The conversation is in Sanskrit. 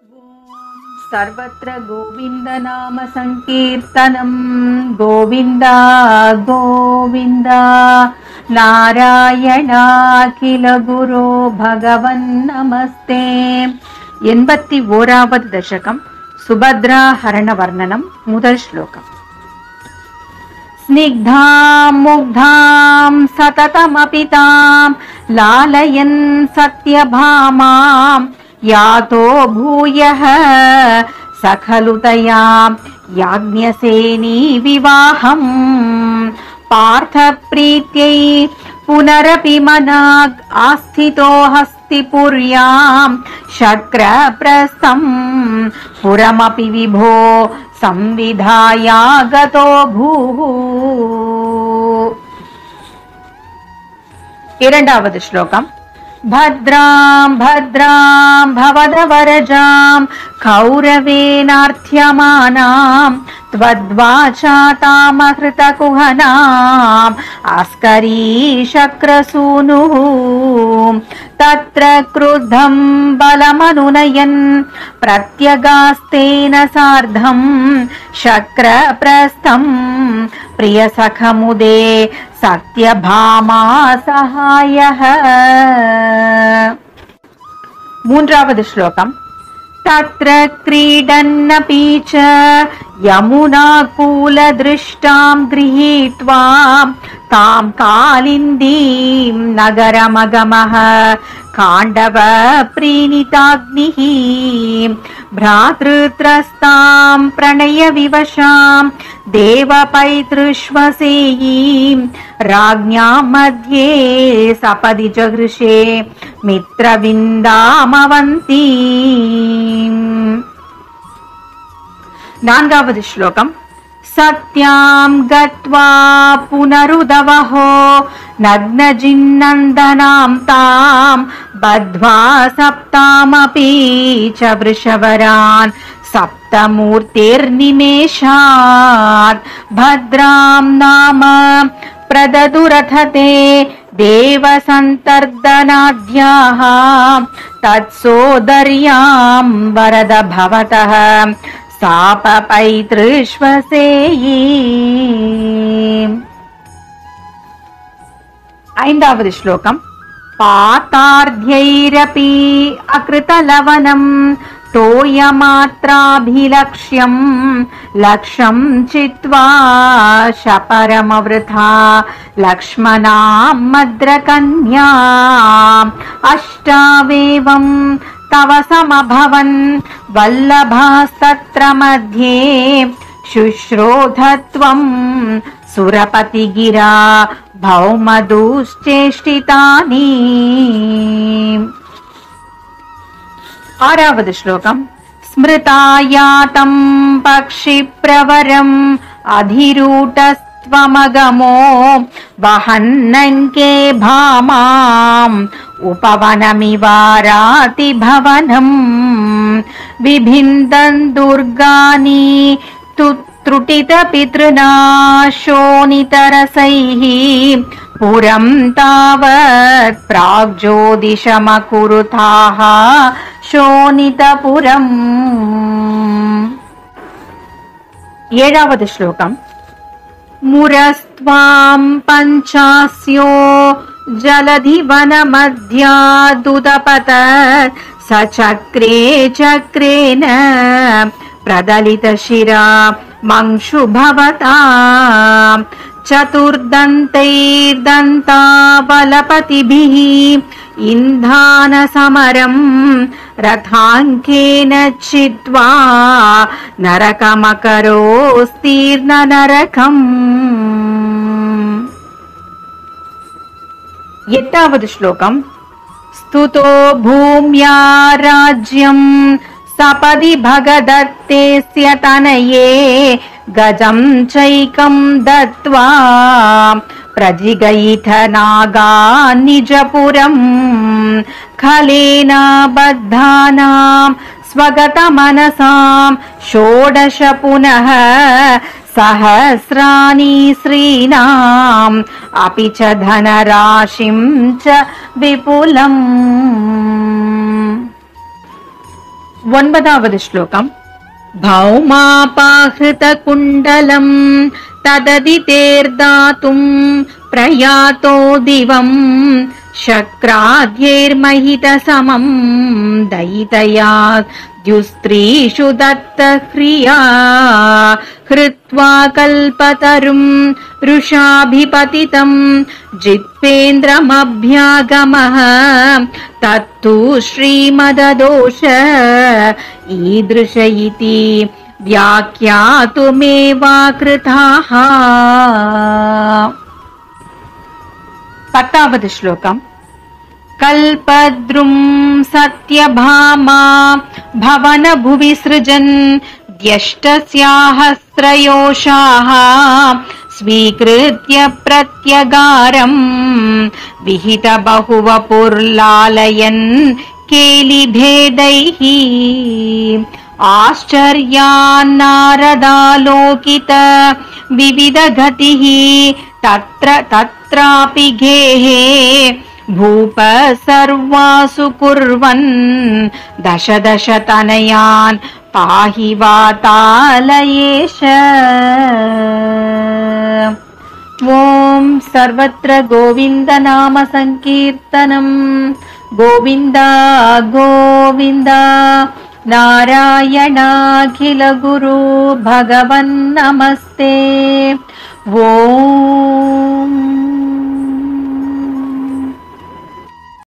सर्वत्र गोविंद नाम संकीर्तनम गोविंद गोविंद नारायणाखिल गुरो भगवन् नमस्ते। 81வது दशकं सुभद्रा हरण वर्णनं முதல் श्लोकम्। स्निग्धां मुग्धां सततमपि तां लालयन् सत्यभामां यातो भूयः स खलु तया याज्ञसेनी विवाहम् पार्थप्रीत्यै पुनरपि मनाग् आस्थितो हस्तिपुर्यां शक्रप्रस्थं पुरमपि विभो संविधायागतो भूः। 2வது श्लोकम्। भद्रां भद्रां भवदवरजां कौरवेनार्थ्यमानां त्वद्वाचातामहृतकुहनाम् अस्करी शक्रसूनुः तत्र क्रुद्धं बलमनुनयन् प्रत्यगास्तेन सार्धं शक्रप्रस्थं प्रियसखमुदे सत्यभामा सहायः। 3வது श्लोकम्। तत्र क्रीडन्नपि च यमुनाकूलदृष्टां गृहीत्वा तां कालिन्दीं नगरमगमः काण्डव प्रीणिताग्निः भ्रातृत्रस्तां प्रणयविवशां देवपैतृष्वसेयीं राज्ञां मध्ये सपदि जगृषे मित्रविन्दामवन्तीम्। 4வது श्लोकम्। सत्यां गत्वा पुनरुदवहो नग्नजिन्नन्दनां तां बद्ध्वा सप्तामपि च वृषवरान् सप्तमूर्तिर्निमेषात् भद्रां नाम प्रददुरथते देवसन्तर्दनाढ्याः तत्सोदर्यां वरद भवतः सापपैतृष्वसेयी। 5வது श्लोकम्। पातार्ध्यैरपि अकृतलवनं तोयमात्राभिलक्ष्यं लक्ष्यं चित्वा शपरमवृथा लक्ष्मणां मद्रकन्याम् अष्टावेवं तव समभवन् वल्लभास्तत्र मध्ये शुश्रोधत्वं सुरपतिगिरा भौमदुश्चेष्टितानि। 6வது श्लोकम्। स्मृतायातं पक्षिप्रवरम् अधिरूटस्त्वमगमो वहन्नङ्के भामाम् उपवनमिवाराति भवनम् विभिन्दन् दुर्गानि त्रुटितपितृना शोणितरसैः पुरं तावत् प्राग्ज्योतिषमकुरुताः शोणितपुरम्। 7வது श्लोकम्। मुरस्त्वां पञ्चास्यो जलधिवनमध्यादुदपत सचक्रे चक्रेण प्रदलितशिरा मंशु भवता चतुर्दन्तैर्दन्तावलपतिभिः इन्धानसमरं रथाङ्केन चित्वा नरकमकरोस्तीर्न नरकम्। 8வது श्लोकम्। स्तुतो भूम्या राज्यं सपदि भगदत्तेस्य तनये गजं चैकं दत्त्वा प्रजिगयिथ नागा निजपुरम् खलेन बद्धानां स्वगतमनसां षोडश पुनः सहस्राणि श्रीणाम् अपि च धनराशिं च विपुलम्। 9వ శ్లోకం. భౌమాపాహృతకుండలం తదదితేర్దాతుం ప్రయాతో దివం శక్రాద్యైర్మహిత సమం దయితయా ద్యుస్త్రీషు దత్తక్రియా హృత్వా కల్పతరుం వృషాభిపతితం జిత్వేంద్రమభ్యాగమః తత్తు శ్రీమదదోష ఈదృశ ఇతి వ్యాఖ్యాతుమేవా కృతాః. 10వ శ్లోకం. కల్పద్రుం సత్యభామా భవన భువి సృజన్ ద్యష్టస్యాహస్రయోషాః స్వీకృత్య ప్రత్యగారం విహిత బహువపుర్లాలయన్ కేలిభేదైః ఆశ్చర్యాన్నారదాలోకిత వివిధ గతిః తత్రాపి గేహే భూప సర్వాసు కుర్వన్ దశ దశ తనయాన్ పాహి వాతాలయేష. ఓం సర్వత్ర గోవింద నామ సంకీర్తనం. గోవింద గోవింద నారాయణాఖిల గురు భగవన్ నమస్తే. ఓం